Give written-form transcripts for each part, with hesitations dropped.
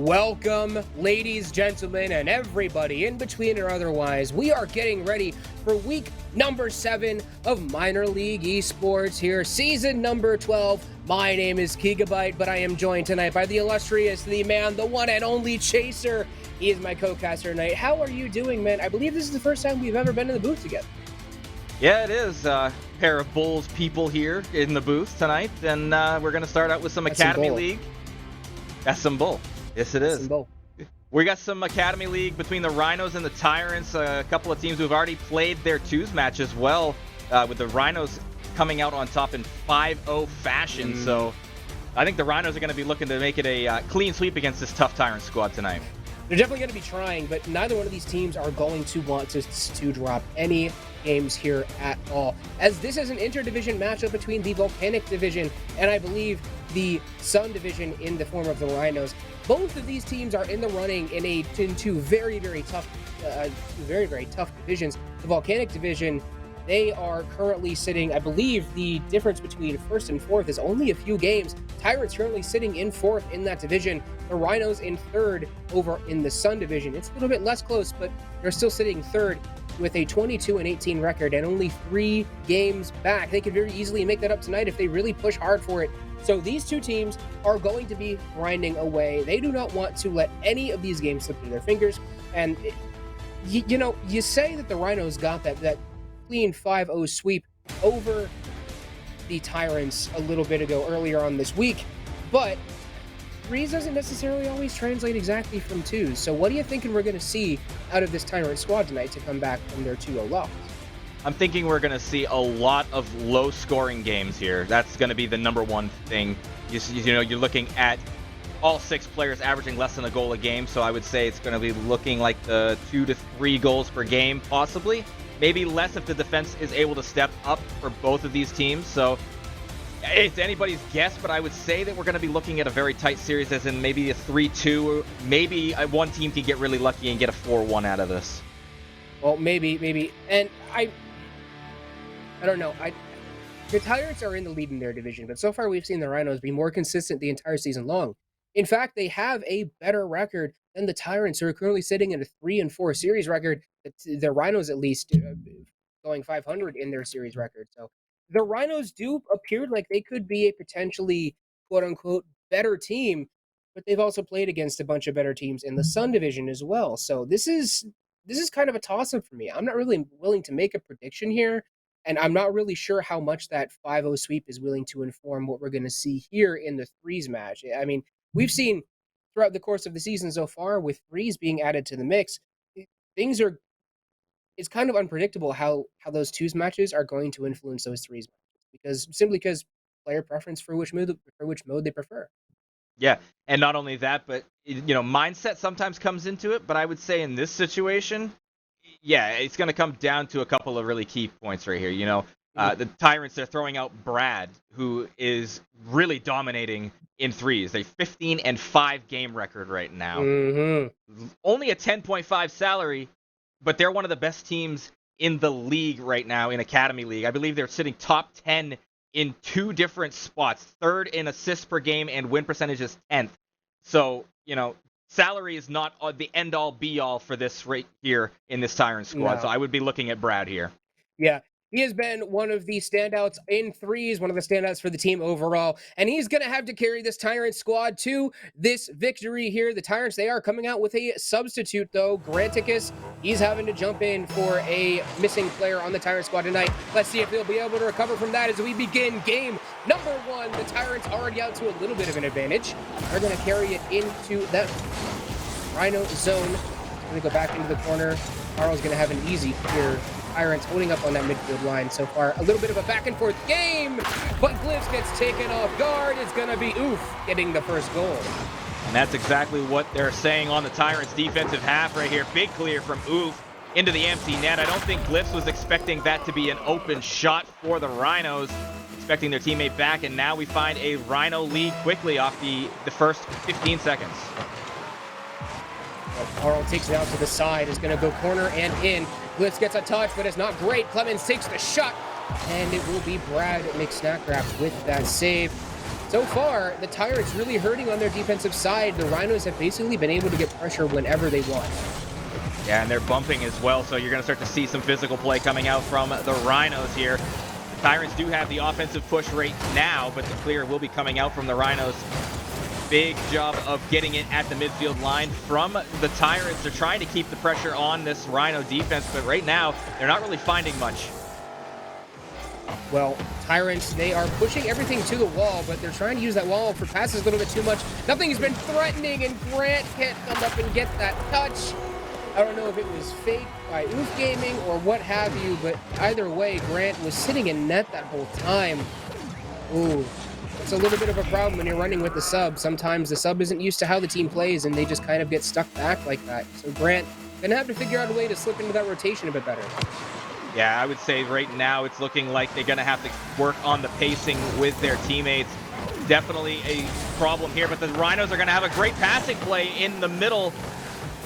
Welcome, ladies, gentlemen, and everybody in between or otherwise. We are getting ready for week number 7 of Minor League Esports here, season number 12. My name is Gigabyte, but I am joined tonight by the illustrious, the man, the one and only Chaser. He is my co-caster tonight. How are you doing, man? I believe this is the first time we've ever been in the booth together. Yeah, it is a pair of Bulls people here in the booth tonight, and we're going to start out with some Academy League. That's some bull. Yes, it is. We got some Academy League between the Rhinos and the Tyrants, a couple of teams who've already played their twos match as well, with the Rhinos coming out on top in 5-0 fashion. So I think the Rhinos are going to be looking to make it a clean sweep against this tough Tyrant squad tonight. They're definitely going to be trying, but neither one of these teams are going to want to drop any games here at all, as this is an interdivision matchup between the Volcanic division and I believe the Sun division in the form of the Rhinos. Both of these teams are in the running in two very tough divisions. The Volcanic division, they are currently sitting, I believe the difference between first and fourth is only a few games. Tyrants currently sitting in fourth in that division. The Rhinos in third over in the Sun division. It's a little bit less close, but they're still sitting third with a 22-18 record and only 3 games back. They could very easily make that up tonight if they really push hard for it. So these two teams are going to be grinding away. They do not want to let any of these games slip through their fingers. And, you say that the Rhinos got that clean 5-0 sweep over the Tyrants a little bit ago earlier on this week, but threes doesn't necessarily always translate exactly from twos. So what are you thinking we're going to see out of this Tyrant squad tonight to come back from their 2-0 loss? I'm thinking we're going to see a lot of low-scoring games here. That's going to be the number one thing. You're looking at all 6 players averaging less than a goal a game, so I would say it's going to be looking like the 2 to 3 goals per game, possibly. Maybe less if the defense is able to step up for both of these teams. So it's anybody's guess, but I would say that we're going to be looking at a very tight series, as in maybe a 3-2. Maybe one team can get really lucky and get a 4-1 out of this. Well, maybe. And I don't know. The Tyrants are in the lead in their division, but so far we've seen the Rhinos be more consistent the entire season long. In fact, they have a better record than the Tyrants, who are currently sitting in a 3-4 series record. The Rhinos, at least, going 500 in their series record. So the Rhinos do appear like they could be a potentially, quote-unquote, better team, but they've also played against a bunch of better teams in the Sun division as well. So this is kind of a toss-up for me. I'm not really willing to make a prediction here, and I'm not really sure how much that 5-0 sweep is willing to inform what we're going to see here in the threes match. I mean, we've seen throughout the course of the season so far, with threes being added to the mix, it's kind of unpredictable how those twos matches are going to influence those threes matches, because player preference for which mode they prefer. Yeah, and not only that, but mindset sometimes comes into it. But I would say in this situation, yeah, it's going to come down to a couple of really key points right here. The Tyrants, they're throwing out Brad, who is really dominating in threes. They're 15-5 game record right now. Only a 10.5 salary, but they're one of the best teams in the league right now in Academy League. I believe they're sitting top 10 in 2 different spots. 3rd in assists per game, and win percentage is 10th. So, salary is not the end-all, be-all for this right here in this Tyrant squad. No. So I would be looking at Brad here. Yeah. He has been one of the standouts in threes, one of the standouts for the team overall, and he's going to have to carry this Tyrant squad to this victory here. The Tyrants, they are coming out with a substitute, though. Granticus, he's having to jump in for a missing player on the Tyrant squad tonight. Let's see if they'll be able to recover from that as we begin game number 1. The Tyrants already out to a little bit of an advantage. They're going to carry it into that Rhino zone. Going to go back into the corner. Carl's going to have an easy here. Tyrants holding up on that midfield line so far. A little bit of a back-and-forth game, but Glyphs gets taken off guard. It's going to be Oof getting the first goal. And that's exactly what they're saying on the Tyrants' defensive half right here. Big clear from Oof into the empty net. I don't think Glyphs was expecting that to be an open shot for the Rhinos, expecting their teammate back, and now we find a Rhino lead quickly off the first 15 seconds. Carl takes it out to the side, is going to go corner and in. Glyphs gets a touch, but it's not great. Clemens takes the shot, and it will be Brad McSnackraft with that save. So far, the Tyrants really hurting on their defensive side. The Rhinos have basically been able to get pressure whenever they want. Yeah, and they're bumping as well, so you're going to start to see some physical play coming out from the Rhinos here. The Tyrants do have the offensive push rate now, but the clear will be coming out from the Rhinos. Big job of getting it at the midfield line from the Tyrants. They're trying to keep the pressure on this Rhino defense, but right now, they're not really finding much. Well, Tyrants, they are pushing everything to the wall, but they're trying to use that wall for passes a little bit too much. Nothing has been threatening, and Grant can't come up and get that touch. I don't know if it was fake by Oof Gaming or what have you, but either way, Grant was sitting in net that whole time. Ooh, it's a little bit of a problem when you're running with the sub. Sometimes the sub isn't used to how the team plays, and they just kind of get stuck back like that. So Grant gonna have to figure out a way to slip into that rotation a bit better. Yeah, I would say right now it's looking like they're going to have to work on the pacing with their teammates. Definitely a problem here, but the Rhinos are going to have a great passing play in the middle.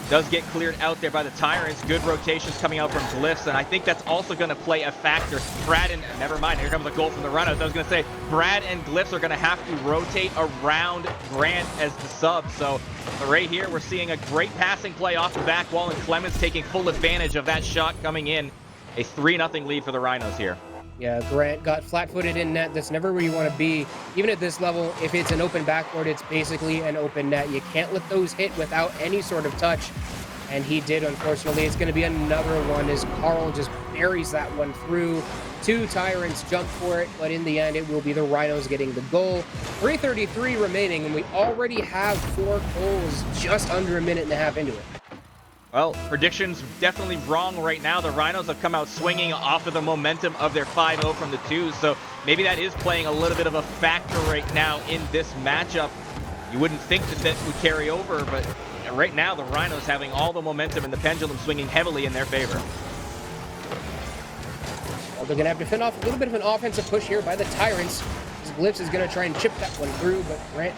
Does get cleared out there by the Tyrants. Good rotations coming out from Glyphs, and I think that's also going to play a factor. Brad and, never mind, here comes a goal from the Rhinos. I was going to say, Brad and Glyphs are going to have to rotate around Grant as the sub. So right here, we're seeing a great passing play off the back wall, and Clemens taking full advantage of that shot coming in. A 3-0 lead for the Rhinos here. Yeah, Grant got flat-footed in net. That's never where you want to be. Even at this level, if it's an open backboard, it's basically an open net. You can't let those hit without any sort of touch. And he did, unfortunately. It's going to be another one as Carl just buries that one through. Two Tyrants jump for it, but in the end, it will be the Rhinos getting the goal. 3:33 remaining, and we already have 4 goals just under a minute and a half into it. Well, predictions definitely wrong right now. The Rhinos have come out swinging off of the momentum of their 5-0 from the 2s, so maybe that is playing a little bit of a factor right now in this matchup. You wouldn't think that that would carry over, but right now the Rhinos having all the momentum and the pendulum swinging heavily in their favor. Well, they're going to have to fend off a little bit of an offensive push here by the Tyrants. Glyphs is going to try and chip that one through, but Grant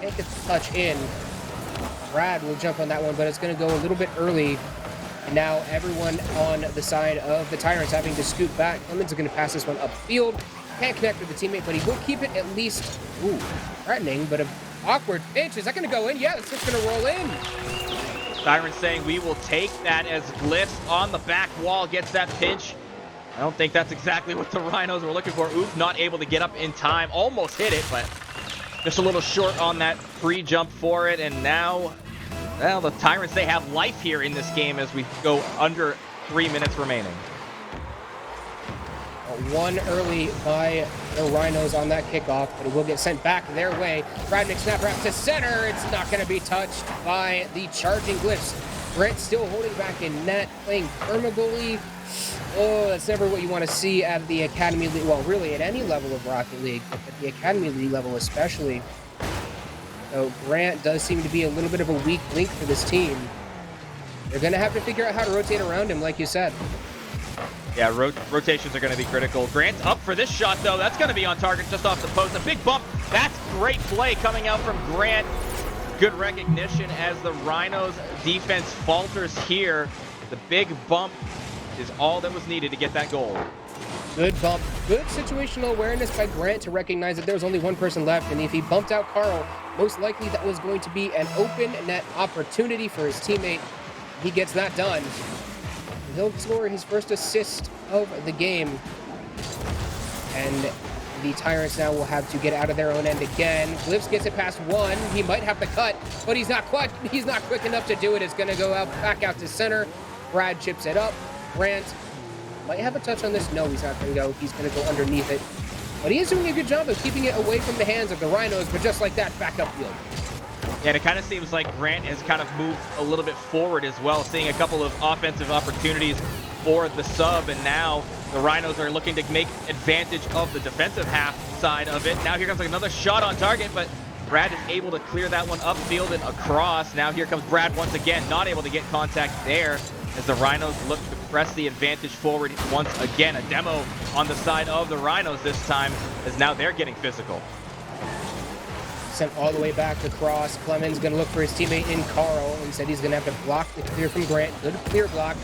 can't get the touch in. Brad will jump on that one, but it's going to go a little bit early. And now everyone on the side of the Tyrants having to scoot back. Clemens is going to pass this one upfield. Can't connect with the teammate, but he will keep it at least, ooh, threatening, but an awkward pitch. Is that going to go in? Yeah, it's just going to roll in. Tyrants saying we will take that as Glyphs on the back wall gets that pinch. I don't think that's exactly what the Rhinos were looking for. Oof, not able to get up in time. Almost hit it, but just a little short on that pre-jump for it. And now, well, the Tyrants, they have life here in this game as we go under 3 minutes remaining. One early by the Rhinos on that kickoff, but it will get sent back their way. Brad McSnapper out to center. It's not going to be touched by the charging Glyphs. Brent still holding back in net, playing perma-goalie. Oh, that's never what you want to see at the Academy League. Well, really at any level of Rocket League, but at the Academy League level especially. So Grant does seem to be a little bit of a weak link for this team. They're going to have to figure out how to rotate around him, like you said. Yeah, rotations are going to be critical. Grant's up for this shot, though. That's going to be on target just off the post. A big bump. That's great play coming out from Grant. Good recognition as the Rhinos defense falters here. The big bump is all that was needed to get that goal. Good bump. Good situational awareness by Grant to recognize that there was only one person left, and if he bumped out Carl, most likely that was going to be an open net opportunity for his teammate. He gets that done. He'll score his first assist of the game. And the Tyrants now will have to get out of their own end again. Glyphs gets it past one. He might have to cut, but he's not quick enough to do it. It's going to go out back out to center. Brad chips it up. Grant might have a touch on this. No, he's not going to go. He's going to go underneath it. But he is doing a good job of keeping it away from the hands of the Rhinos, but just like that, back upfield. Yeah, and it kind of seems like Grant has kind of moved a little bit forward as well, seeing a couple of offensive opportunities for the sub, and now the Rhinos are looking to make advantage of the defensive half side of it. Now here comes another shot on target, but Brad is able to clear that one upfield and across. Now here comes Brad once again, not able to get contact there as the Rhinos look to press the advantage forward once again. A demo on the side of the Rhinos this time, as now they're getting physical. Sent all the way back across. Clemens going to look for his teammate in Carl. Instead, he's going to have to block the clear from Grant. Good clear block.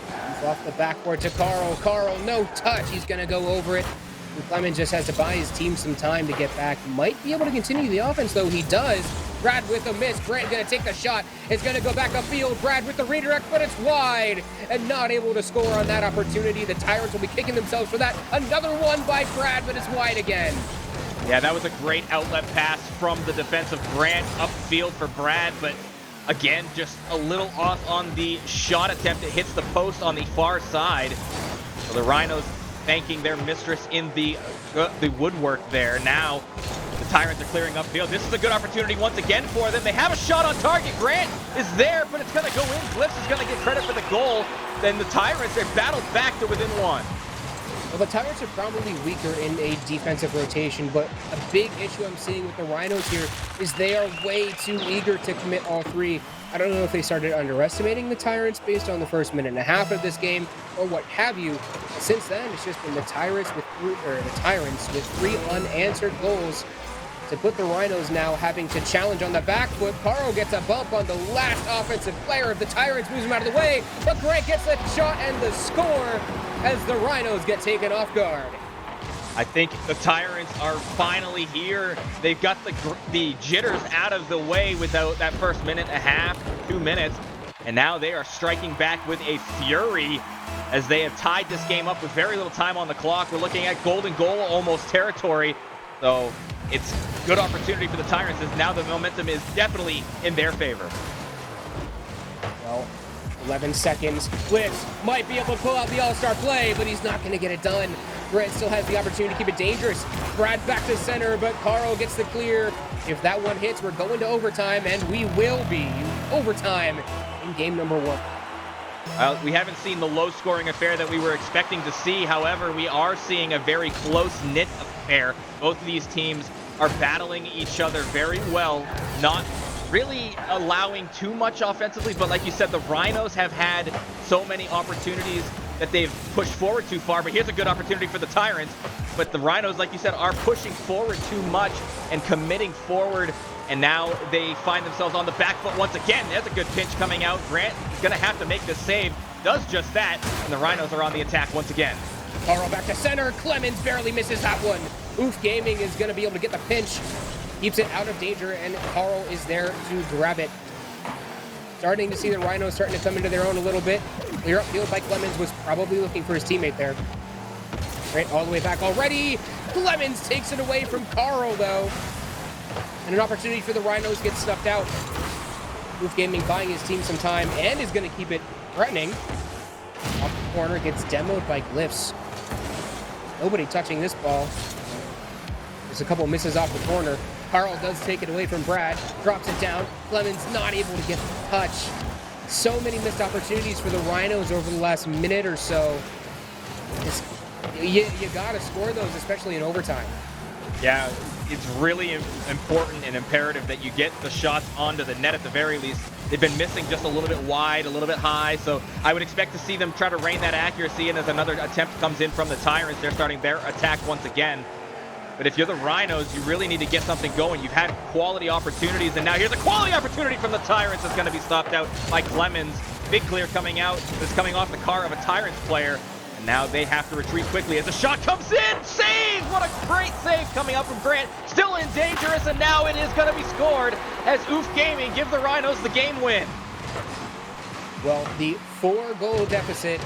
He's off the backboard to Carl. Carl, no touch. He's going to go over it. Clemens just has to buy his team some time to get back. Might be able to continue the offense, though. He does. Brad with a miss. Grant going to take the shot. It's going to go back upfield. Brad with the redirect, but it's wide. And not able to score on that opportunity. The Tyrants will be kicking themselves for that. Another one by Brad, but it's wide again. Yeah, that was a great outlet pass from the defensive Grant upfield for Brad, but again, just a little off on the shot attempt. It hits the post on the far side. So the Rhinos thanking their mistress in the woodwork there. Now the Tyrants are clearing upfield. This is a good opportunity once again for them. They have a shot on target. Grant is there, but it's going to go in. Glyphs is going to get credit for the goal. Then the Tyrants, they're battled back to within one. Well, the Tyrants are probably weaker in a defensive rotation, but a big issue I'm seeing with the Rhinos here is they are way too eager to commit all three. I don't know if they started underestimating the Tyrants based on the first minute and a half of this game or what have you. Since then, it's just been the Tyrants with three unanswered goals to put the Rhinos now having to challenge on the back foot. Caro gets a bump on the last offensive player of the Tyrants, moves him out of the way, but Grant gets the shot and the score as the Rhinos get taken off guard. I think the Tyrants are finally here. They've got the jitters out of the way without that first minute and a half, 2 minutes, and now they are striking back with a fury as they have tied this game up with very little time on the clock. We're looking at golden goal almost territory, so it's a good opportunity for the Tyrants as now the momentum is definitely in their favor. Well, 11 seconds. Blitz might be able to pull out the all-star play, but he's not going to get it done. Grant still has the opportunity to keep it dangerous. Brad back to center, but Caro gets the clear. If that one hits, we're going to overtime, and we will be overtime in game number 1. We haven't seen the low-scoring affair that we were expecting to see. However, we are seeing a very close-knit affair. Both of these teams are battling each other very well, not really allowing too much offensively, but like you said, the Rhinos have had so many opportunities that they've pushed forward too far. But here's a good opportunity for the Tyrants, but the Rhinos, like you said, are pushing forward too much and committing forward, and now they find themselves on the back foot once again. There's a good pinch coming out. Grant is going to have to make this save, does just that, and the Rhinos are on the attack once again. Caro back to center. Clemens barely misses that one. Oof Gaming is going to be able to get the pinch. Keeps it out of danger, and Caro is there to grab it. Starting to see the Rhinos starting to come into their own a little bit. Clear upfield by Clemens, was probably looking for his teammate there. Right, all the way back already. Clemens takes it away from Caro, though. And an opportunity for the Rhinos gets snuffed out. Oof Gaming buying his team some time and is going to keep it threatening. Off the corner, gets demoed by Glyphs. Nobody touching this ball. There's a couple misses off the corner. Carl does take it away from Brad, drops it down. Clemens not able to get the touch. So many missed opportunities for the Rhinos over the last minute or so. You got to score those, especially in overtime. Yeah, it's really important and imperative that you get the shots onto the net at the very least. They've been missing just a little bit wide, a little bit high, so I would expect to see them try to rein that accuracy in as another attempt comes in from the Tyrants. They're starting their attack once again. But if you're the Rhinos, you really need to get something going. You've had quality opportunities, and now here's a quality opportunity from the Tyrants that's going to be stopped out by Clemens. Big clear coming out. That's coming off the car of a Tyrants player. And now they have to retreat quickly as the shot comes in. Save! What a great save coming up from Grant. Still in dangerous, and now it is going to be scored as Oof Gaming give the Rhinos the game win. Well, the 4-goal deficit,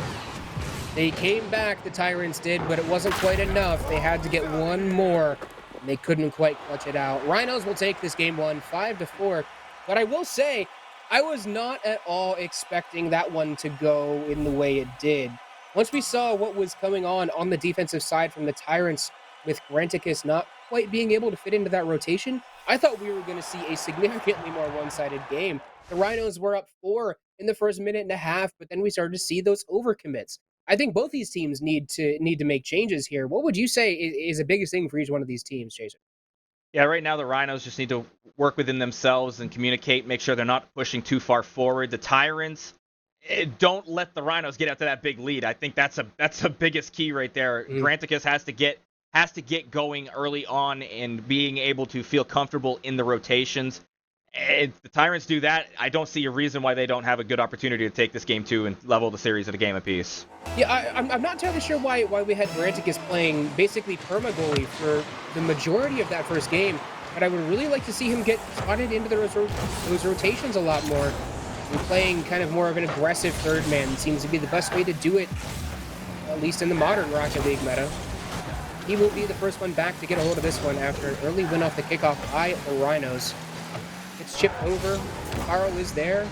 they came back, the Tyrants did, but it wasn't quite enough. They had to get one more, and they couldn't quite clutch it out. Rhinos will take this game 1, 5-4. But I will say, I was not at all expecting that one to go in the way it did. Once we saw what was going on the defensive side from the Tyrants, with Granticus not quite being able to fit into that rotation, I thought we were going to see a significantly more one-sided game. The Rhinos were up 4 in the first minute and a half, but then we started to see those overcommits. I think both these teams need to make changes here. What would you say is the biggest thing for each one of these teams, Jason? Yeah, right now the Rhinos just need to work within themselves and communicate, make sure they're not pushing too far forward. The Tyrants, don't let the Rhinos get out to that big lead. I think that's a biggest key right there. Granticus has to get going early on and being able to feel comfortable in the rotations. If the Tyrants do that, I don't see a reason why they don't have a good opportunity to take this game 2 and level the series at a game apiece. Yeah, I'm not entirely sure why we had Granticus playing basically perma goalie for the majority of that first game, but I would really like to see him get slotted into those rotations a lot more. And playing kind of more of an aggressive third man seems to be the best way to do it, at least in the modern Rocket League meta. He will be the first one back to get a hold of this one after an early win off the kickoff by the Rhinos. It's chipped over. Carl is there.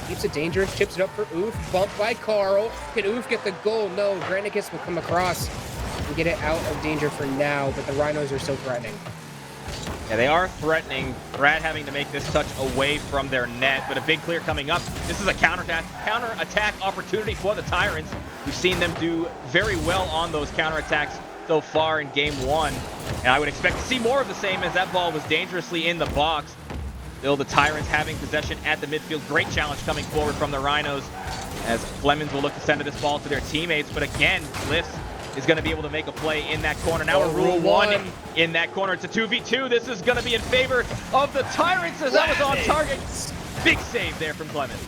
Keeps it dangerous. Chips it up for Oof. Bumped by Carl. Can Oof get the goal? No. Granicus will come across and get it out of danger for now, but the Rhinos are still threatening. Yeah, they are threatening. Brad having to make this touch away from their net, but a big clear coming up. This is a counter-attack opportunity for the Tyrants. We've seen them do very well on those counterattacks so far in game 1, and I would expect to see more of the same as that ball was dangerously in the box. Still, the Tyrants having possession at the midfield. Great challenge coming forward from the Rhinos as Clemens will look to send this ball to their teammates. But again, Glyphs is going to be able to make a play in that corner. Now a rule 1 in that corner. It's a 2v2. This is going to be in favor of the Tyrants as that was on target. Big save there from Clemens.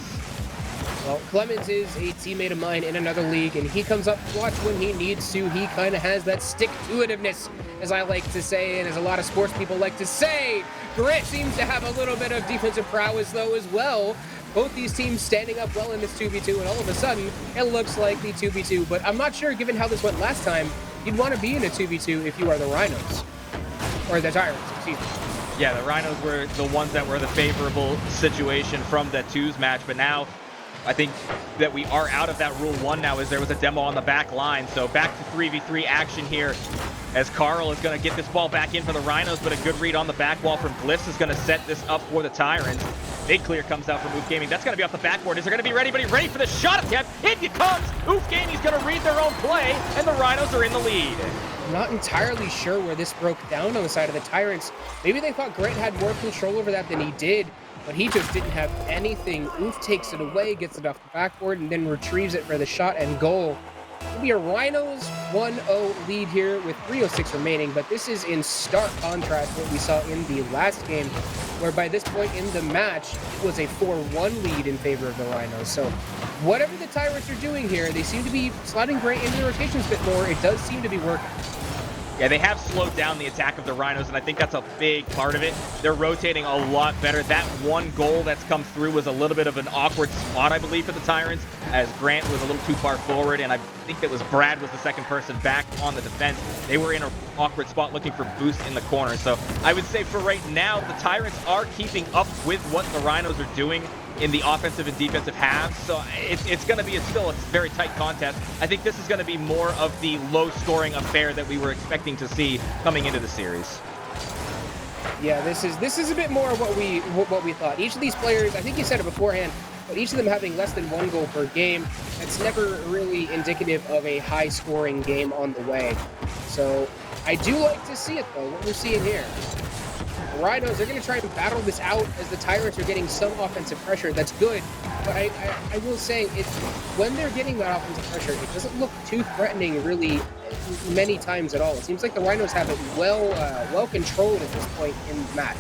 Well, Clemens is a teammate of mine in another league, and he comes up clutch when he needs to. He kind of has that stick-to-itiveness, as I like to say, and as a lot of sports people like to say. Grit seems to have a little bit of defensive prowess, though, as well. Both these teams standing up well in this 2v2, and all of a sudden, it looks like the 2v2. But I'm not sure, given how this went last time, you'd want to be in a 2v2 if you are the Rhinos. Or the Tyrants, excuse me. Yeah, the Rhinos were the ones that were the favorable situation from the 2s match, but now I think that we are out of that Rule 1 now as there was a demo on the back line. So back to 3v3 action here as Carl is going to get this ball back in for the Rhinos, but a good read on the back wall from Glyphs is going to set this up for the Tyrants. Big clear comes out from Oof Gaming. That's going to be off the backboard. Is it going to be ready? But he's ready for the shot attempt. In it comes. Oof Gaming's going to read their own play, and the Rhinos are in the lead. I'm not entirely sure where this broke down on the side of the Tyrants. Maybe they thought Grant had more control over that than he did, but he just didn't have anything. Oof takes it away, gets it off the backboard, and then retrieves it for the shot and goal. It'll be a Rhinos 1-0 lead here with 3:06 remaining, but this is in stark contrast to what we saw in the last game, where by this point in the match, it was a 4-1 lead in favor of the Rhinos. So whatever the Tyrants are doing here, they seem to be sliding Grant into the rotations a bit more. It does seem to be working. Yeah, they have slowed down the attack of the Rhinos, and I think that's a big part of it. They're rotating a lot better. That one goal that's come through was a little bit of an awkward spot, I believe, for the Tyrants, as Grant was a little too far forward, and I think that was Brad was the second person back on the defense. They were in an awkward spot looking for boost in the corner. So I would say for right now, the Tyrants are keeping up with what the Rhinos are doing in the offensive and defensive halves. So it's going to be still a very tight contest. I think this is going to be more of the low-scoring affair that we were expecting to see coming into the series. Yeah, this is a bit more of what we thought. Each of these players, I think you said it beforehand, but each of them having less than 1 goal per game, that's never really indicative of a high-scoring game on the way. So I do like to see it, though, what we're seeing here. The Rhinos, they're going to try and battle this out as the Tyrants are getting some offensive pressure. That's good, but I will say, when they're getting that offensive pressure, it doesn't look too threatening really many times at all. It seems like the Rhinos have it well controlled at this point in the match.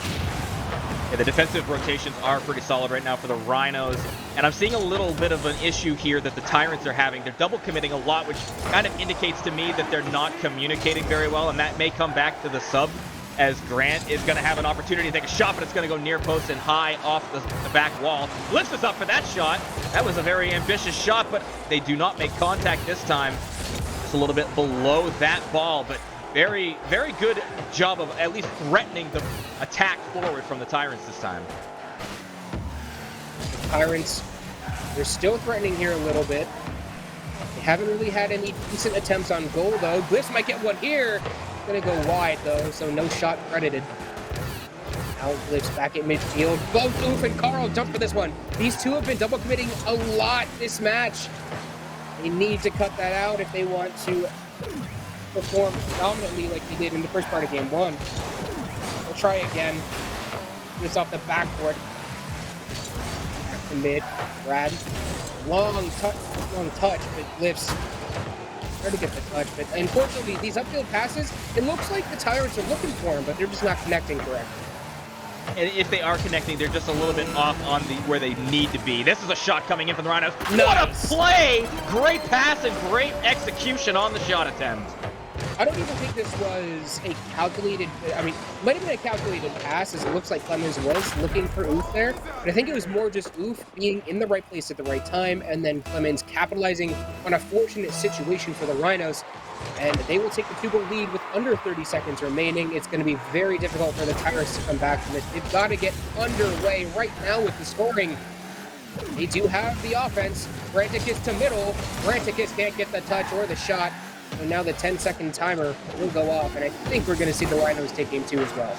Yeah, the defensive rotations are pretty solid right now for the Rhinos, and I'm seeing a little bit of an issue here that the Tyrants are having. They're double committing a lot, which kind of indicates to me that they're not communicating very well, and that may come back to the sub, as Grant is going to have an opportunity to take a shot, but it's going to go near post and high off the back wall. Lifts us up for that shot. That was a very ambitious shot, but they do not make contact this time. Just a little bit below that ball, but very, very good job of at least threatening the attack forward from the Tyrants this time. The Tyrants, they're still threatening here a little bit. They haven't really had any decent attempts on goal, though. Glyphs might get one here. Gonna go wide, though, so no shot credited. Now Glyphs back at midfield. Both Oof and Carl jump for this one. These two have been double committing a lot this match. They need to cut that out if they want to perform dominantly like they did in the first part of game 1. We'll try again. This off the backboard. Back to mid. Brad. Long touch, but Glyphs try to get the touch. But unfortunately, these upfield passes, it looks like the Tyrants are looking for him, but they're just not connecting correctly. And if they are connecting, they're just a little bit off on where they need to be. This is a shot coming in from the Rhinos. Nice. What a play! Great pass and great execution on the shot attempt. I don't even think this was a calculated, I mean, it might have been a calculated pass, as it looks like Clemens was looking for Oof there, but I think it was more just Oof being in the right place at the right time, and then Clemens capitalizing on a fortunate situation for the Rhinos, and they will take the 2-goal lead with under 30 seconds remaining. It's going to be very difficult for the Tyrants to come back from this. They've got to get underway right now with the scoring. They do have the offense. Branticus to middle. Branticus can't get the touch or the shot. So now the 10-second timer will go off, and I think we're going to see the Rhinos take game 2 as well.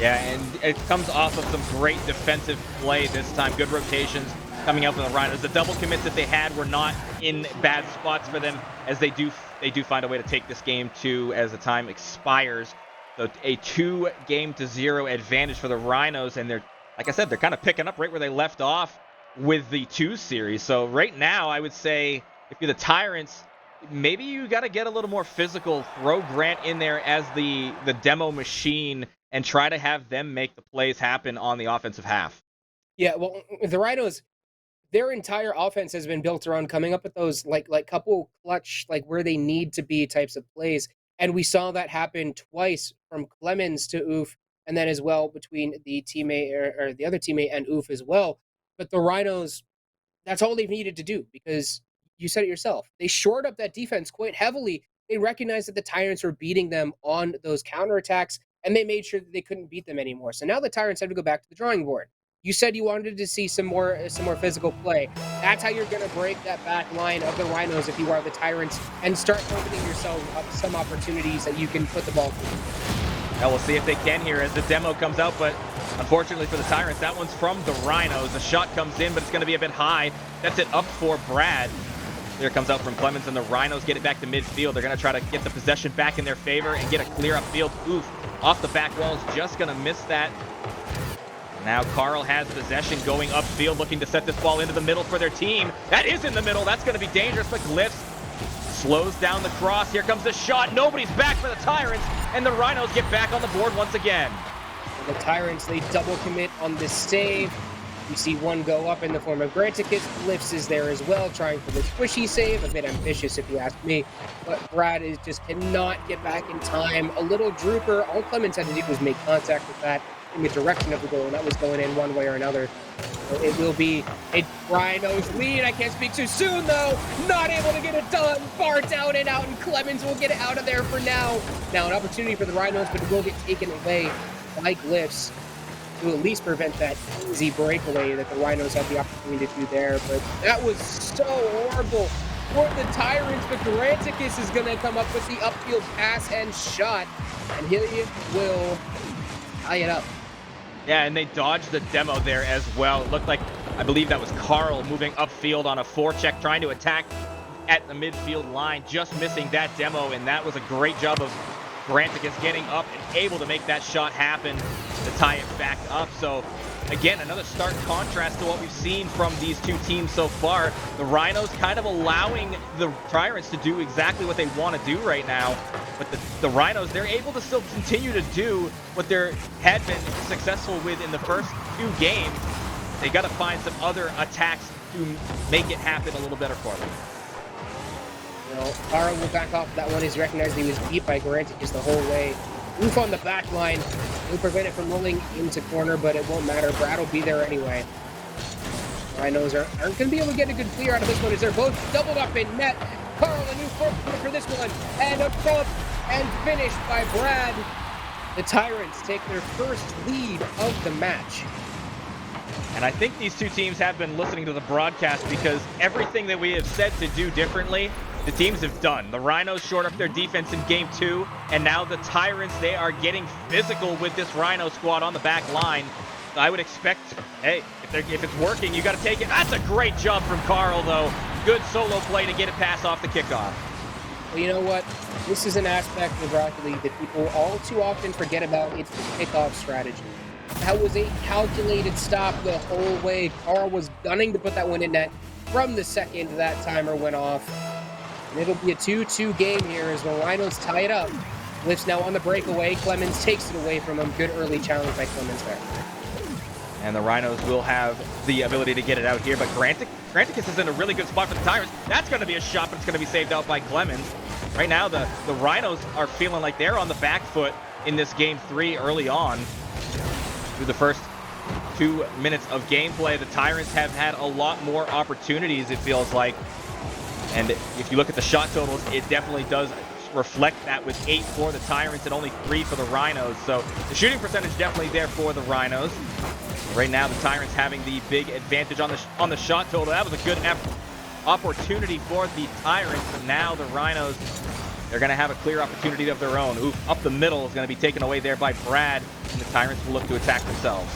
Yeah, and it comes off of some great defensive play this time. Good rotations coming out from the Rhinos. The double commits that they had were not in bad spots for them, as they do find a way to take this game 2 as the time expires. So a 2-0 advantage for the Rhinos, and they're, like I said, they're kind of picking up right where they left off with the 2 series. So right now, I would say if you're the Tyrants, maybe you got to get a little more physical, throw Grant in there as the demo machine, and try to have them make the plays happen on the offensive half. Yeah, well, the Rhinos, their entire offense has been built around coming up with those like couple clutch, like where they need to be types of plays. And we saw that happen twice from Clemens to Oof, and then as well between the teammate or the other teammate and Oof as well. But the Rhinos, that's all they've needed to do, because you said it yourself. They shored up that defense quite heavily. They recognized that the Tyrants were beating them on those counterattacks, and they made sure that they couldn't beat them anymore. So now the Tyrants have to go back to the drawing board. You said you wanted to see some more physical play. That's how you're going to break that back line of the Rhinos if you are the Tyrants, and start opening yourself up some opportunities that you can put the ball through. Now we'll see if they can here as the demo comes out, but unfortunately for the Tyrants, that one's from the Rhinos. The shot comes in, but it's going to be a bit high. That's it up for Brad. There comes out from Clemens, and the Rhinos get it back to midfield. They're going to try to get the possession back in their favor and get a clear upfield. Oof, off the back wall, is just going to miss that. Now Carl has possession going upfield, looking to set this ball into the middle for their team. That is in the middle. That's going to be dangerous, but Glyphs slows down the cross. Here comes the shot. Nobody's back for the Tyrants, and the Rhinos get back on the board once again. The Tyrants, they double commit on this save. You see one go up in the form of Granticus. Glyphs is there as well, trying for the squishy save. A bit ambitious, if you ask me. But Brad just cannot get back in time. A little drooper. All Clemens had to do was make contact with that in the direction of the goal, and that was going in one way or another. So it will be a Rhinos lead. I can't speak too soon, though. Not able to get it done. Far down and out, and Clemens will get it out of there for now. Now, an opportunity for the Rhinos, but it will get taken away by Glyphs, to at least prevent that easy breakaway that the Rhinos had the opportunity to do there. But that was so horrible for the Tyrants. But Granticus is going to come up with the upfield pass and shot, and he will tie it up. Yeah, and they dodged the demo there as well. It looked like, I believe that was Carl moving upfield on a forecheck, trying to attack at the midfield line, just missing that demo, and that was a great job of Granticus getting up and able to make that shot happen to tie it back up. So again, another stark contrast to what we've seen from these two teams so far. The Rhinos kind of allowing the Tyrants to do exactly what they want to do right now, but the Rhinos, they're able to still continue to do what they had been successful with in the first 2 games. They got to find some other attacks to make it happen a little better for them. Carl will back off that one. He's recognized he was beat by Granticus the whole way. Oof on the back line. He'll prevent it from rolling into corner, but it won't matter. Brad will be there anyway. Rhinos aren't going to be able to get a good clear out of this one, as they're both doubled up in net. Carl, a new fourth for this one, and a front and finished by Brad. The Tyrants take their first lead of the match. And I think these two teams have been listening to the broadcast, because everything that we have said to do differently, the teams have done. The Rhinos shored up their defense in game 2, and now the Tyrants, they are getting physical with this Rhino squad on the back line. So I would expect, hey, if it's working, you got to take it. That's a great job from Carl, though. Good solo play to get it past off the kickoff. Well, you know what? This is an aspect of Rocket League that people all too often forget about. It's the kickoff strategy. That was a calculated stop the whole way. Carl was gunning to put that one in net from the second that timer went off. And it'll be a 2-2 game here as the Rhinos tie it up. Glyph's now on the breakaway. Clemens takes it away from him. Good early challenge by Clemens there. And the Rhinos will have the ability to get it out here, but Granticus is in a really good spot for the Tyrants. That's going to be a shot, but it's going to be saved out by Clemens. Right now, the Rhinos are feeling like they're on the back foot in this game 3 early on. Through the first 2 minutes of gameplay, the Tyrants have had a lot more opportunities, it feels like. And if you look at the shot totals, it definitely does reflect that, with 8 for the Tyrants and only 3 for the Rhinos. So the shooting percentage definitely there for the Rhinos. Right now, the Tyrants having the big advantage on the shot total. That was a good opportunity for the Tyrants, but now the Rhinos, they're going to have a clear opportunity of their own. Oof, up the middle is going to be taken away there by Brad, and the Tyrants will look to attack themselves.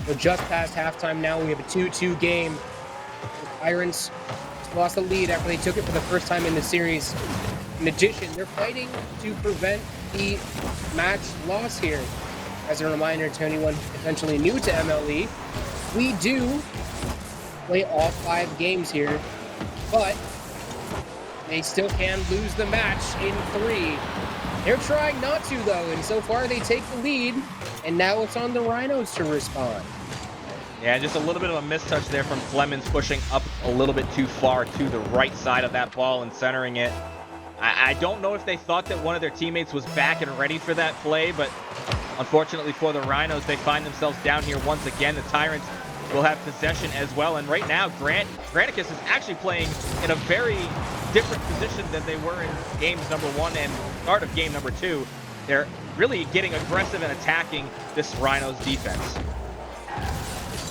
We're just past halftime now. We have a 2-2 game. The Tyrants lost the lead after they took it for the first time in the series. In addition, they're fighting to prevent the match loss here. As a reminder to anyone potentially new to MLE, we do play all 5 games here, but they still can lose the match in 3. They're trying not to, though, and so far they take the lead, and now it's on the Rhinos to respond. Yeah, just a little bit of a mistouch there from Clemens, pushing up a little bit too far to the right side of that ball and centering it. I don't know if they thought that one of their teammates was back and ready for that play, but unfortunately for the Rhinos, they find themselves down here once again. The Tyrants will have possession as well, and right now, Granticus is actually playing in a very different position than they were in games number 1 and start of game number 2. They're really getting aggressive and attacking this Rhinos defense.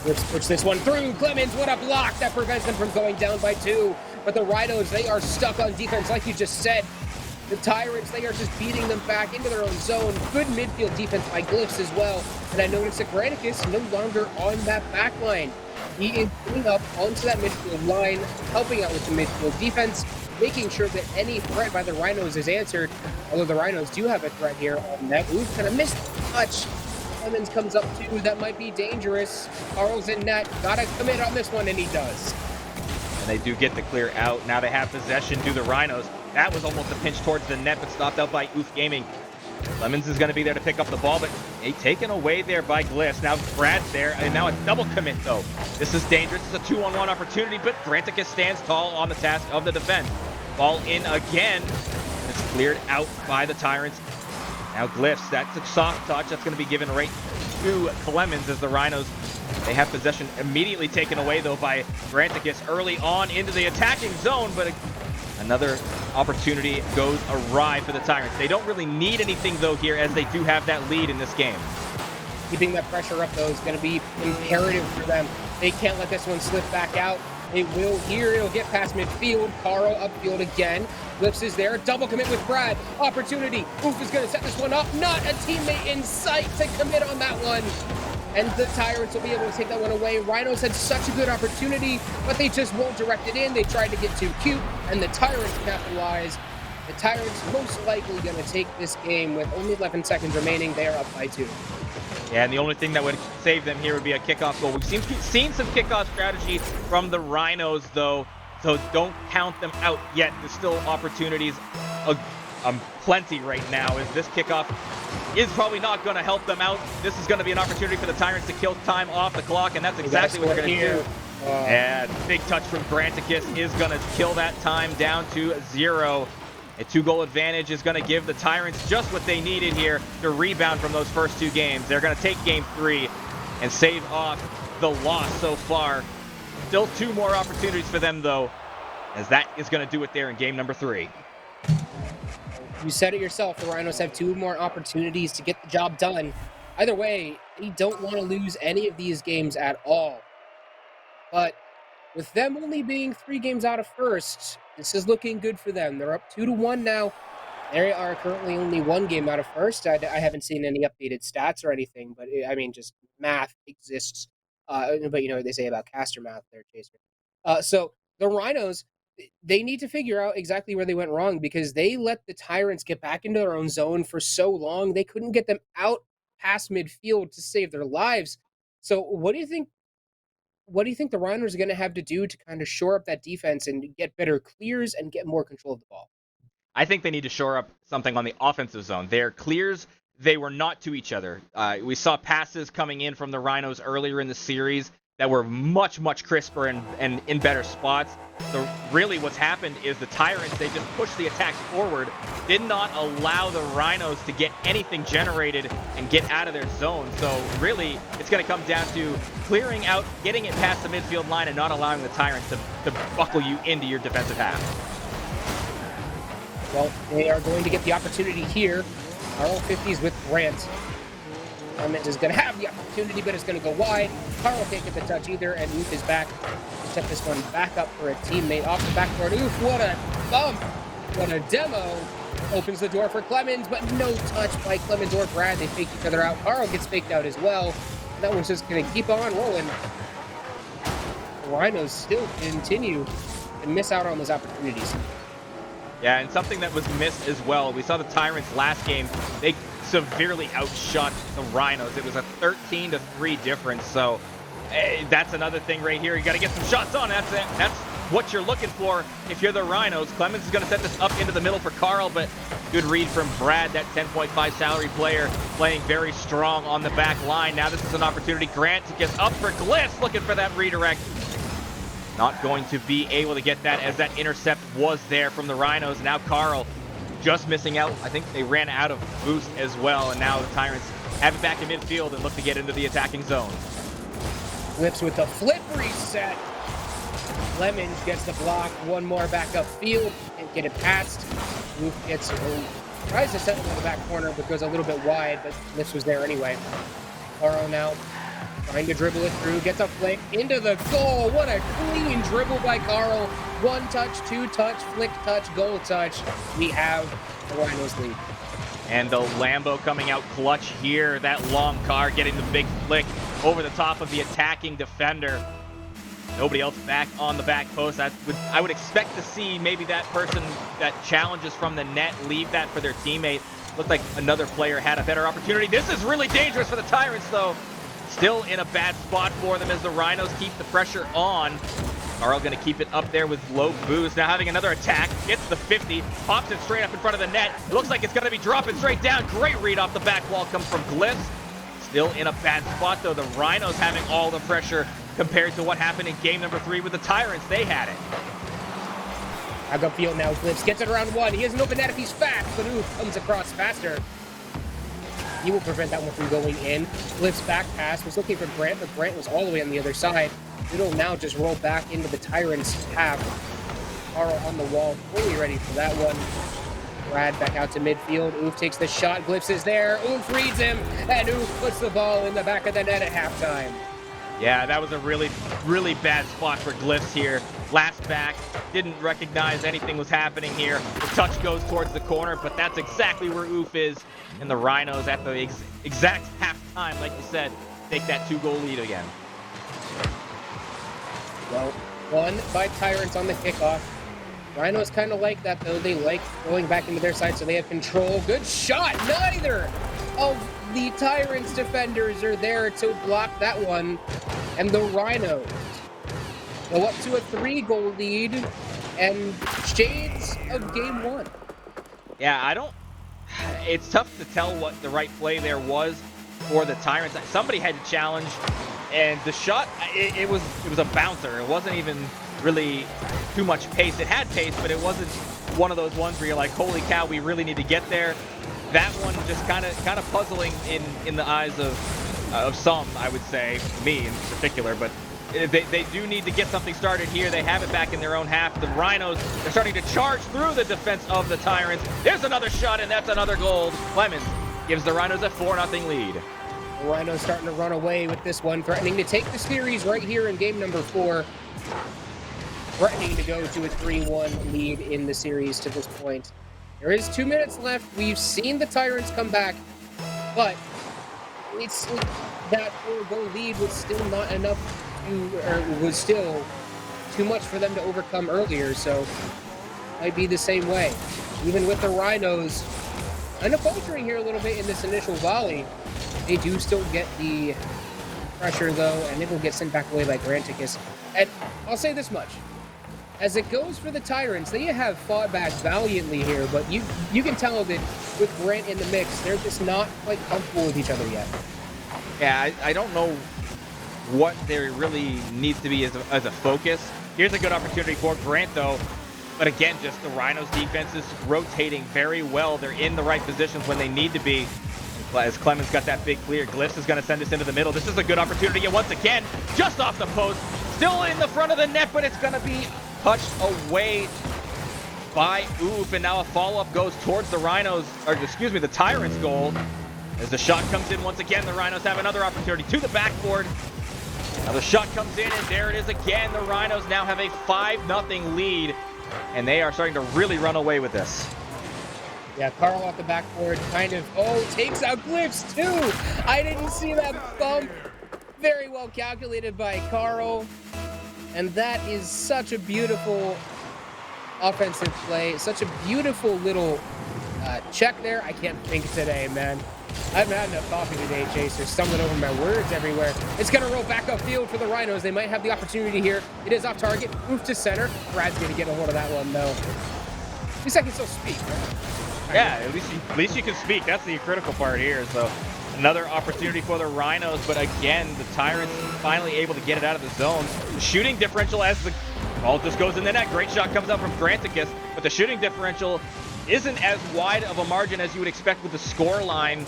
Let's push this one through. Clemens, what a block that prevents them from going down by 2. But the Rhinos, they are stuck on defense, like you just said. The Tyrants, they are just beating them back into their own zone. Good midfield defense by Glyphs as well. And I noticed that Granicus no longer on that back line. He is pulling up onto that midfield line, helping out with the midfield defense, making sure that any threat by the Rhinos is answered. Although the Rhinos do have a threat here on net. Ooh, kind of missed the touch. Clemens comes up too. That might be dangerous. Carl's in net. Gotta commit on this one, and he does. And they do get the clear out. Now they have possession to the Rhinos. That was almost a pinch towards the net, but stopped out by Oof Gaming. Clemens is going to be there to pick up the ball, but taken away there by Glyphs. Now Brad's there, and now a double commit, though. This is dangerous. It's a 2-on-1 opportunity, but Granticus stands tall on the task of the defense. Ball in again. It's cleared out by the Tyrants. Now Glyphs, that's a soft touch. That's going to be given right to Clemens as the Rhinos, they have possession immediately taken away, though, by Granticus early on into the attacking zone, but another opportunity goes awry for the Tyrants. They don't really need anything, though, here, as they do have that lead in this game. Keeping that pressure up, though, is going to be imperative for them. They can't let this one slip back out. It will here. It'll get past midfield. Caro upfield again. Glyphs is there. Double commit with Brad. Opportunity. Oof is going to set this one up. Not a teammate in sight to commit on that one. And the Tyrants will be able to take that one away. Rhinos had such a good opportunity, but they just won't direct it in. They tried to get too cute, and the Tyrants capitalize. The Tyrants most likely going to take this game with only 11 seconds remaining. They are up by 2. Yeah, and the only thing that would save them here would be a kickoff goal. We've seen some kickoff strategy from the Rhinos, though, so don't count them out yet. There's still opportunities plenty right now, as this kickoff is probably not going to help them out. This is going to be an opportunity for the Tyrants to kill time off the clock, and that's exactly what they're going to do. And big touch from Granticus is going to kill that time down to 0. A 2-goal advantage is going to give the Tyrants just what they needed here to rebound from those first 2 games. They're going to take game 3 and save off the loss so far. Still 2 more opportunities for them, though, as that is going to do it there in game number 3. You said it yourself. The Rhinos have 2 more opportunities to get the job done. Either way, they don't want to lose any of these games at all. But with them only being 3 games out of first, this is looking good for them. They're up 2-1 now. They are currently only 1 game out of first. I haven't seen any updated stats or anything, but I mean, just math exists. But you know what they say about caster math there, Chaser. So the Rhinos, they need to figure out exactly where they went wrong, because they let the Tyrants get back into their own zone for so long. They couldn't get them out past midfield to save their lives. So what do you think the Rhinos are going to have to do to kind of shore up that defense and get better clears and get more control of the ball? I think they need to shore up something on the offensive zone. Their clears, they were not to each other. We saw passes coming in from the Rhinos earlier in the series that were much, much crisper and in better spots. So really what's happened is the Tyrants, they just pushed the attacks forward, did not allow the Rhinos to get anything generated and get out of their zone. So really, it's going to come down to clearing out, getting it past the midfield line, and not allowing the Tyrants to buckle you into your defensive half. Well, they are going to get the opportunity here. Carl 50s with Grant. Clement is going to have the opportunity, but it's going to go wide. Carl can't get the touch either, and Oof is back to set this one back up for a teammate off the backboard. Oof, what a bump! What a demo! Opens the door for Clemens, but no touch by Clemens or Brad. They fake each other out. Carl gets faked out as well. And that one's just going to keep on rolling. The Rhinos still continue to miss out on those opportunities. Yeah, and something that was missed as well. We saw the Tyrants last game. They severely outshot the Rhinos. It was a 13-3 difference. So that's another thing right here. You got to get some shots on. That's it. That's what you're looking for if you're the Rhinos. Clemens is going to set this up into the middle for Carl, but good read from Brad, that 10.5 salary player, playing very strong on the back line. Now this is an opportunity. Grant gets up for Gliss, looking for that redirect. Not going to be able to get that as that intercept was there from the Rhinos. Now Carl just missing out. I think they ran out of boost as well, and now the Tyrants have it back in midfield and look to get into the attacking zone. Flips with the flip reset. Lemons gets the block. One more back up field and get it past. Luke tries to settle in the back corner, but goes a little bit wide, but Lips was there anyway. Carl now trying to dribble it through, gets a flick into the goal. What a clean dribble by Carl. One touch, two touch, flick touch, goal touch. We have the Rhinos lead. And the Lambo coming out clutch here. That long car getting the big flick over the top of the attacking defender. Nobody else back on the back post. I would expect to see maybe that person that challenges from the net leave that for their teammate. Looked like another player had a better opportunity. This is really dangerous for the Tyrants, though. Still in a bad spot for them as the Rhinos keep the pressure on. Carl going to keep it up there with low boost. Now having another attack. Gets the 50. Pops it straight up in front of the net. It looks like it's going to be dropping straight down. Great read off the back wall comes from Gliss. Still in a bad spot, though. The Rhinos having all the pressure compared to what happened in game number 3 with the Tyrants. They had it. Back up field now. Gliss gets it around one. He has an open net if he's fast, but comes across faster. He will prevent that one from going in. Flips back pass. Was looking for Grant, but Grant was all the way on the other side. It'll now just roll back into the Tyrants' half. Carl on the wall, fully ready for that one. Brad back out to midfield. Oof takes the shot. Glips is there. Oof reads him, and Oof puts the ball in the back of the net at halftime. Yeah, that was a really, really bad spot for Gliss here. Last back, didn't recognize anything was happening here. The touch goes towards the corner, but that's exactly where Oof is. And the Rhinos at the exact halftime, like you said, take that 2-goal lead again. Well, won by Tyrants on the kickoff. Rhinos kind of like that, though. They like going back into their side, so they have control. Good shot. Neither of the Tyrants defenders are there to block that one. And the Rhinos go up to a 3-goal lead and shades of game 1. Yeah, it's tough to tell what the right play there was for the Tyrants. Somebody had to challenge, and the shot, it was a bouncer. It wasn't even really too much pace. It had pace, but it wasn't one of those ones where you're like, holy cow, we really need to get there. That one just kind of puzzling in the eyes of some, I would say, me in particular, but they do need to get something started here. They have it back in their own half. The Rhinos, they're starting to charge through the defense of the Tyrants. There's another shot, and that's another goal. Clemens gives the Rhinos a 4-0 lead. The Rhinos starting to run away with this one, threatening to take the series right here in game number 4. Threatening to go to a 3-1 lead in the series to this point. There is 2 minutes left. We've seen the Tyrants come back, but it's that 4-goal lead was still not enough was still too much for them to overcome earlier, so might be the same way. Even with the Rhinos kind of faltering here a little bit in this initial volley, they do still get the pressure, though, and it will get sent back away by Granticus. And I'll say this much. as it goes for the Tyrants, they have fought back valiantly here, but you can tell that with Grant in the mix, they're just not quite comfortable with each other yet. Yeah, I don't know what there really needs to be as a focus. Here's a good opportunity for Grant, though. But again, just the Rhinos' defense is rotating very well. They're in the right positions when they need to be. As Clemens got that big clear, Glyphs is going to send us into the middle. This is a good opportunity, and once again, just off the post. Still in the front of the net, but it's going to be touched away by Oof. And now a follow-up goes towards the Rhinos, or excuse me, the Tyrants' goal. As the shot comes in once again, the Rhinos have another opportunity to the backboard. Now the shot comes in, and there it is again. The Rhinos now have a 5-0 lead, and they are starting to really run away with this. Yeah, Carl off the backboard, kind of, takes out Glyphs too. I didn't see that bump. Very well calculated by Carl. And that is such a beautiful offensive play. Such a beautiful little check there. I can't think today, man. I haven't had enough coffee today, Chaser. Stumbling over my words everywhere. It's going to roll back upfield for the Rhinos. They might have the opportunity here. It is off target. Move to center. Brad's going to get a hold of that one, though. At least I can still speak, right? Yeah, at least you can speak. That's the critical part here. So another opportunity for the Rhinos, but again, the Tyrants finally able to get it out of the zone. The shooting differential as the ball just goes in the net. Great shot comes out from Granticus, but the shooting differential isn't as wide of a margin as you would expect with the score line,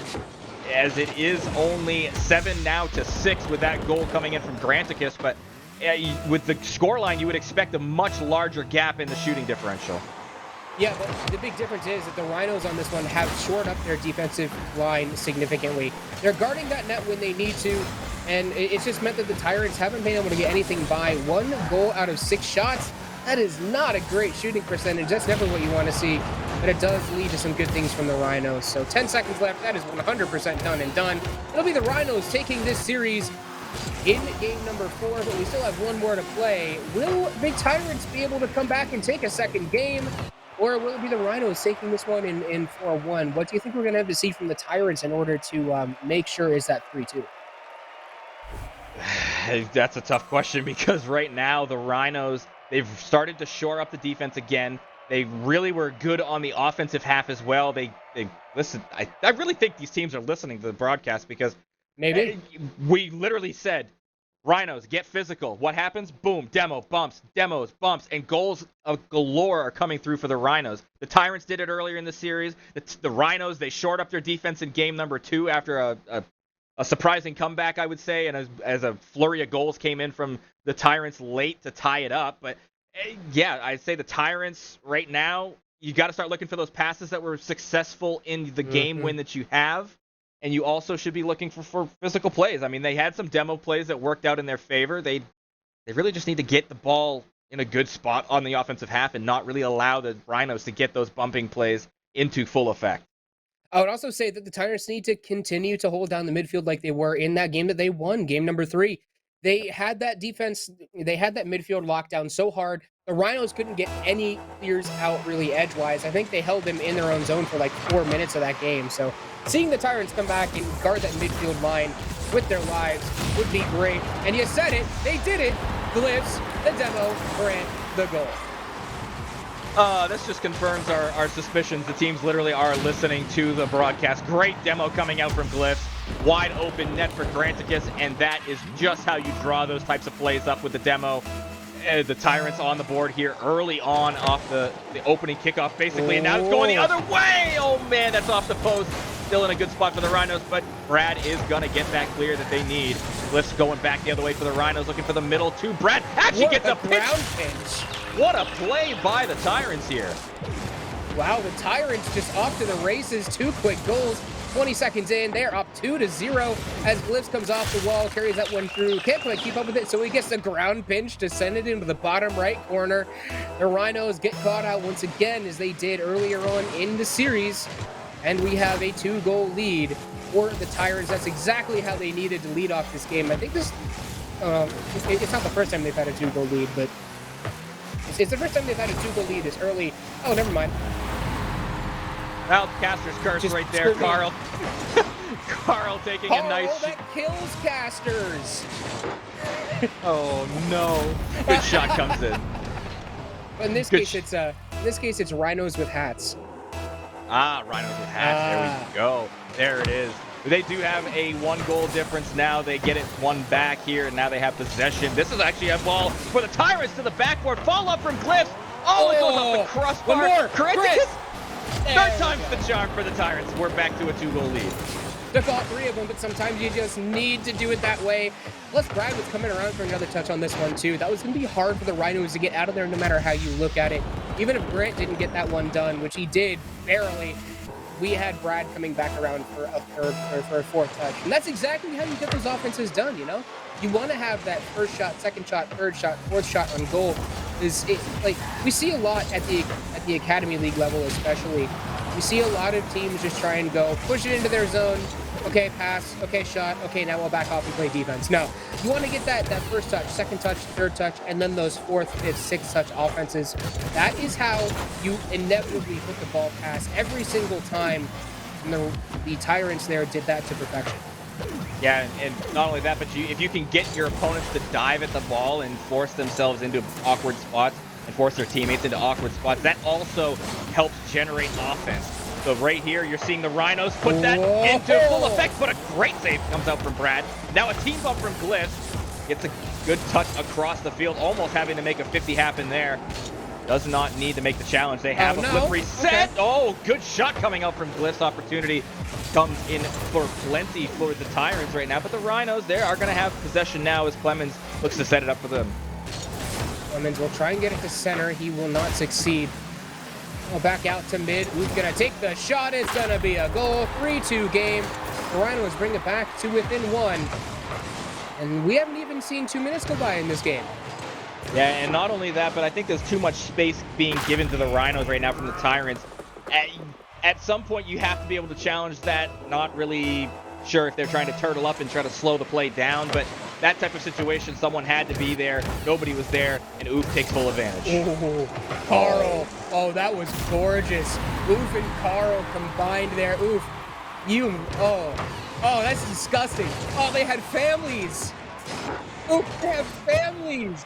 as it is only 7 now to 6 with that goal coming in from Granticus. But with the score line, you would expect a much larger gap in the shooting differential. Yeah, but the big difference is that the Rhinos on this one have shored up their defensive line significantly. They're guarding that net when they need to, and it's just meant that the Tyrants haven't been able to get anything by. 1 goal out of 6 shots. That is not a great shooting percentage. That's never what you want to see, but it does lead to some good things from the Rhinos. So 10 seconds left. That is 100% done and done. It'll be the Rhinos taking this series in game number 4, but we still have 1 more to play. Will the Tyrants be able to come back and take a second game? Or will it be the Rhinos taking this one in 4-1? What do you think we're going to have to see from the Tyrants in order to make sure is that 3-2? That's a tough question, because right now the Rhinos, they've started to shore up the defense again. They really were good on the offensive half as well. They listen. I really think these teams are listening to the broadcast, because maybe we literally said, Rhinos, get physical. What happens? Boom, demo, bumps, demos, bumps, and goals of galore are coming through for the Rhinos. The Tyrants did it earlier in the series. The Rhinos, they shored up their defense in game number 2 after a surprising comeback, I would say, and as a flurry of goals came in from the Tyrants late to tie it up. But yeah, I'd say the Tyrants right now, you got to start looking for those passes that were successful in the game win that you have. And you also should be looking for physical plays. I mean, they had some demo plays that worked out in their favor. They really just need to get the ball in a good spot on the offensive half and not really allow the Rhinos to get those bumping plays into full effect. I would also say that the Tyrants need to continue to hold down the midfield like they were in that game that they won, game number 3. They had that defense, they had that midfield lockdown so hard. The Rhinos couldn't get any clears out really edgewise. I think they held them in their own zone for like 4 minutes of that game. So seeing the Tyrants come back and guard that midfield line with their lives would be great. And you said it, they did it. Glyphs, the demo, Grant, the goal. This just confirms our suspicions. The teams literally are listening to the broadcast. Great demo coming out from Glyphs. Wide open net for Granticus, and that is just how you draw those types of plays up with the demo. The Tyrants on the board here early on off the opening kickoff, basically, and now it's going the other way. Oh, man, that's off the post. Still in a good spot for the Rhinos, but Brad is going to get that clear that they need. Glyphs going back the other way for the Rhinos, looking for the middle too. Brad actually gets a ground pinch. What a play by the Tyrants here. Wow, the Tyrants just off to the races. 2 quick goals. 20 seconds in, they're up 2-0 as Glyphs comes off the wall, carries that one through. Can't quite keep up with it, so he gets the ground pinch to send it into the bottom right corner. The Rhinos get caught out once again, as they did earlier on in the series, and we have a 2-goal lead for the Tyrants. That's exactly how they needed to lead off this game. I think this, it's not the first time they've had a 2-goal lead, but it's the first time they've had a 2-goal lead this early. Oh, never mind. Well, Caster's curse just right there, Carl. Carl taking a nice... that kills Casters. Oh, no. Good shot comes in. But in this case, it's Rhinos with hats. Ah, Rhinos with hats. There we go. There it is. They do have a 1-goal difference now. They get it one back here, and now they have possession. This is actually a ball for the Tyrants to the backboard. Follow up from Glyphs. Oh, it goes off the crossbar. One more. Third time's the charm for the Tyrants. We're back to a 2-goal lead. Took all 3 of them, but sometimes you just need to do it that way. Plus, Brad was coming around for another touch on this one, too. That was going to be hard for the Rhinos to get out of there no matter how you look at it. Even if Grant didn't get that one done, which he did, barely, we had Brad coming back around for a third or for a 4th touch. And that's exactly how you get those offenses done, you know? You want to have that first shot, second shot, third shot, 4th shot on goal. Like, we see a lot at the Academy League level, especially. We see a lot of teams just try and go, push it into their zone. Okay, pass. Okay, shot. Okay, now we'll back off and play defense. No, you want to get that first touch, second touch, third touch, and then those 4th, 5th, 6th touch offenses. That is how you inevitably put the ball past every single time. And the Tyrants there did that to perfection. Yeah, and not only that, but if you can get your opponents to dive at the ball and force themselves into awkward spots and force their teammates into awkward spots, that also helps generate offense. So right here, you're seeing the Rhinos put that into full effect, but a great save comes out from Brad. Now a team bump from Glyphs. Gets a good touch across the field, almost having to make a 50 happen there. Does not need to make the challenge. They have a flip reset. Okay. Oh, good shot coming out from Glyphs. Opportunity comes in for plenty for the Tyrants right now, but the Rhinos there are going to have possession now as Clemens looks to set it up for them. Clemens will try and get it to center. He will not succeed. Back out to mid. Who's going to take the shot? It's going to be a goal. 3-2 game. The Rhinos bring it back to within 1. And we haven't even seen 2 minutes go by in this game. Yeah, and not only that, but I think there's too much space being given to the Rhinos right now from the Tyrants. At some point, you have to be able to challenge that. Not really sure if they're trying to turtle up and try to slow the play down, but that type of situation, someone had to be there. Nobody was there, and Oof takes full advantage. Ooh, Carl. Oh, that was gorgeous. Oof and Carl combined there. Oof. Oh, that's disgusting. Oh, they had families. Oof, they have families.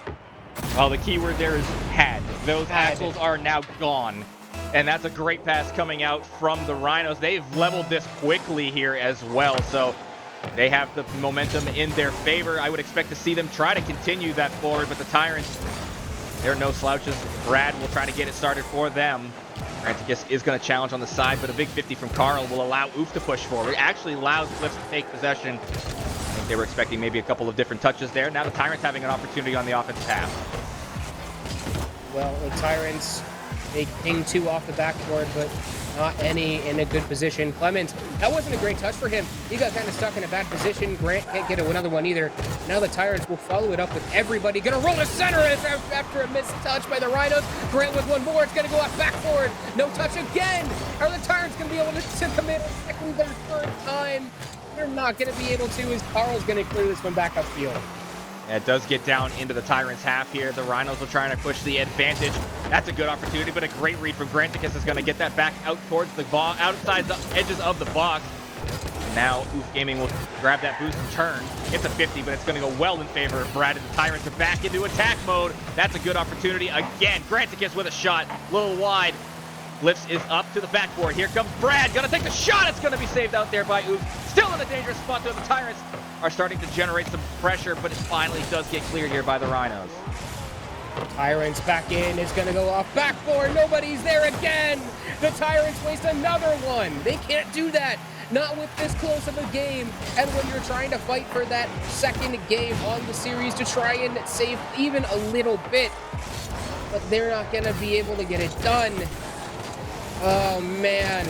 Well, the key word there is had. Those assholes are now gone. And that's a great pass coming out from the Rhinos. They've leveled this quickly here as well, so they have the momentum in their favor. I would expect to see them try to continue that forward, but the Tyrants, they're no slouches. Brad will try to get it started for them. Granticus is going to challenge on the side, but a big 50 from Carl will allow Oof to push forward. It actually allows Glyphs to take possession. I think they were expecting maybe a couple of different touches there. Now the Tyrants having an opportunity on the offensive half. Well, the Tyrants, they ping 2 off the backboard, but not any in a good position. Clemens, that wasn't a great touch for him. He got kind of stuck in a bad position. Grant can't get another one either. Now the Tyrants will follow it up with everybody. Gonna roll to center after a missed touch by the Rhinos. Grant with one more. It's gonna go off backboard. No touch again. Are the Tyrants gonna be able to commit a second or third time? They're not gonna be able to, as Carl's gonna clear this one back upfield. Yeah, it does get down into the Tyrants' half here. The Rhinos are trying to push the advantage. That's a good opportunity, but a great read from Granticus is going to get that back out towards the ball, outside the edges of the box. And now Oof Gaming will grab that boost and turn. It's a 50, but it's going to go well in favor of Brad, and the Tyrants are back into attack mode. That's a good opportunity again. Granticus with a shot, a little wide. Glyphs is up to the backboard. Here comes Brad, gonna take the shot. It's gonna be saved out there by Oof. Still in a dangerous spot though. The Tyrants are starting to generate some pressure, but it finally does get cleared here by the Rhinos. Tyrants back in. It's gonna go off backboard. Nobody's there again. The Tyrants waste another one. They can't do that. Not with this close of a game. And when you're trying to fight for that second game on the series to try and save even a little bit, but they're not gonna be able to get it done. Oh, man.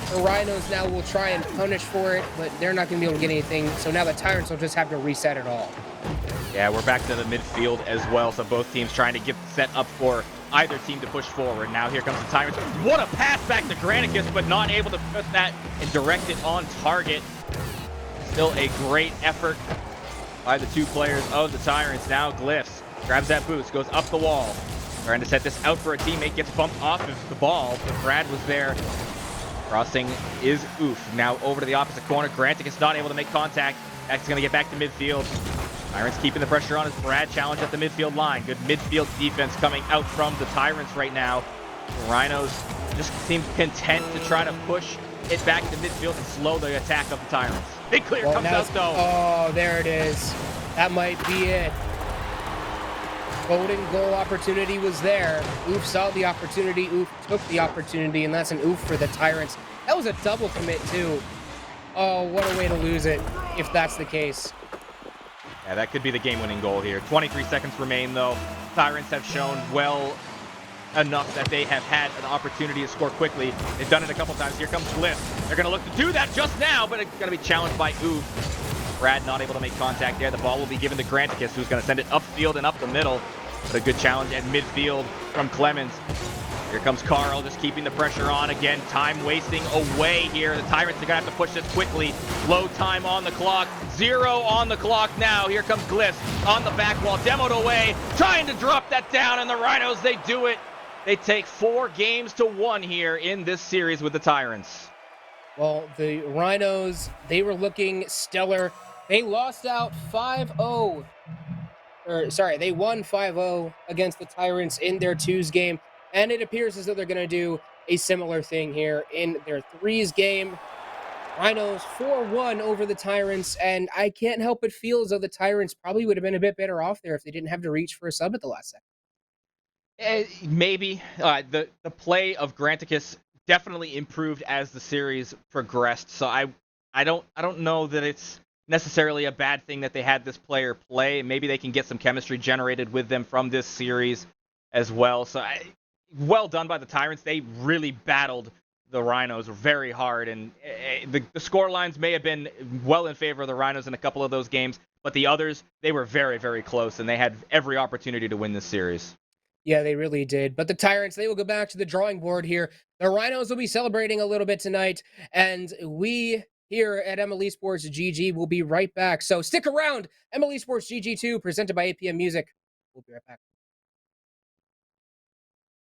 The Rhinos now will try and punish for it, but they're not going to be able to get anything. So now the Tyrants will just have to reset it all. Yeah, we're back to the midfield as well. So both teams trying to get set up for either team to push forward. Now here comes the Tyrants. What a pass back to Granicus, but not able to put that and direct it on target. Still a great effort by the 2 players of the Tyrants. Now Glyphs grabs that boost, goes up the wall. Trying to set this out for a teammate, gets bumped off of the ball, but Brad was there. Crossing is Oof. Now over to the opposite corner. Grantic is not able to make contact. That's going to get back to midfield. Tyrants keeping the pressure on as Brad challenge at the midfield line. Good midfield defense coming out from the Tyrants right now. The Rhinos just seem content to try to push it back to midfield and slow the attack of the Tyrants. Big clear comes out though. Oh, there it is. That might be it. Golden goal opportunity was there. Oof saw the opportunity. Oof took the opportunity, and that's an oof for the Tyrants. That was a double commit too. Oh, what a way to lose it if that's the case. Yeah, that could be the game-winning goal here. 23 seconds remain, though. Tyrants have shown well enough that they have had an opportunity to score quickly. They've done it a couple times. Here comes Glyph. They're going to look to do that just now, but it's going to be challenged by Oof. Brad not able to make contact there. The ball will be given to Granticus, who's going to send it upfield and up the middle. But a good challenge at midfield from Clemens. Here comes Carl, just keeping the pressure on again. Time wasting away here. The Tyrants are going to have to push this quickly. Low time on the clock. 0 on the clock now. Here comes Glyph on the back wall. Demoed away. Trying to drop that down. And the Rhinos, they do it. They take 4 games to 1 here in this series with the Tyrants. Well, the Rhinos, they were looking stellar. They lost out 5-0. They won 5-0 against the Tyrants in their 2s game. And it appears as though they're going to do a similar thing here in their 3s game. Rhinos 4-1 over the Tyrants, and I can't help but feel as though the Tyrants probably would have been a bit better off there if they didn't have to reach for a sub at the last second. Maybe. The play of Granticus definitely improved as the series progressed, so I don't know that it's necessarily a bad thing that they had this player play. Maybe they can get some chemistry generated with them from this series as well. So well done by the Tyrants. They really battled the Rhinos very hard, and the score lines may have been well in favor of the Rhinos in a couple of those games, but the others, they were very, very close, and they had every opportunity to win this series. Yeah, they really did. But the Tyrants, they will go back to the drawing board here. The Rhinos will be celebrating a little bit tonight, and we here at MLE Sports GG will be right back. So stick around. MLE Sports GG2, presented by APM Music. We'll be right back.